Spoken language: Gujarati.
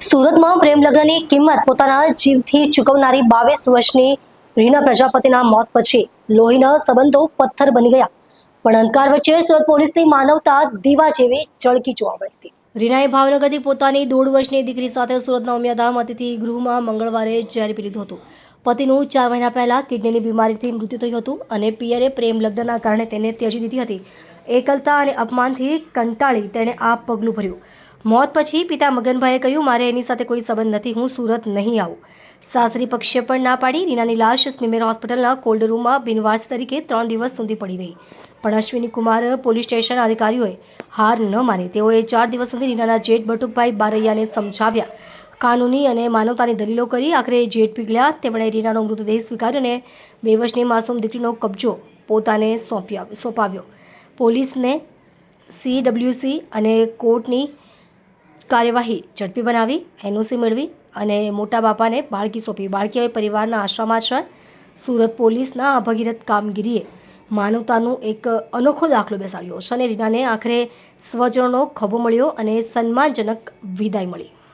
સુરતમાં પ્રેમ લગ્નની કિંમત પોતાના જીવથી ચૂકવનારી 22 વર્ષની રીના પ્રજાપતિના મોત પછી લોહીના સંબંધો પથ્થર બની ગયા. પણ અંધકાર વચ્ચે સુરત પોલીસની માનવતા દીવા જેવી ઝળકી જોવા મળી હતી. રીનાએ ભાવનગરથી પોતાની 1.5 વર્ષની દીકરી સાથે સુરતના ઉમિયાધામ અતિથિ ગૃહમાં મંગળવારે ઝેર પી લીધું હતું. પતિનું 4 મહિના પહેલા કિડનીની બીમારીથી મૃત્યુ થયું હતું અને પિયરે પ્રેમ લગ્નના કારણે તેને ત્યજી દીધી હતી. એકલતા અને અપમાનથી કંટાળી તેણે આ પગલું ભર્યું. મોત પછી પિતા મગનભાઈએ કહ્યું, મારે એની સાથે કોઈ સંબંધ નથી, હું સુરત નહીં આવું. સાસરી પક્ષે પણ ના પાડી. રીનાની લાશ સ્મીમેર હોસ્પિટલના કોલ્ડ રૂમમાં બિનવારસી તરીકે 3 દિવસ સુધી પડી રહી. પણ અશ્વિની કુમાર પોલીસ સ્ટેશન અધિકારીઓએ હાર ન માની. તેઓએ 4 દિવસ સુધી રીનાના જેઠ બટુકભાઈ બારૈયાને સમજાવ્યા, કાનૂની અને માનવતાની દલીલો કરી. આખરે જેઠ પીગળ્યા. તેમણે રીનાનો મૃતદેહ સ્વીકાર્યો અને 2 વર્ષની માસૂમ દીકરીનો કબજો પોતાને સોંપાવ્યો. પોલીસને CWC અને કોર્ટની કાર્યવાહી ઝડપી બનાવી, એનઓસી મેળવી અને મોટા બાપાને બાળકી સોંપી. બાળકી હવે પરિવારના આશ્રમમાં છે. સુરત પોલીસના આ ભગીરથ કામગીરીએ માનવતાનો એક અનોખો દાખલો બેસાડ્યો છે અને રીનાને આખરે સ્વજનોનો ખભો મળ્યો અને સન્માનજનક વિદાય મળી.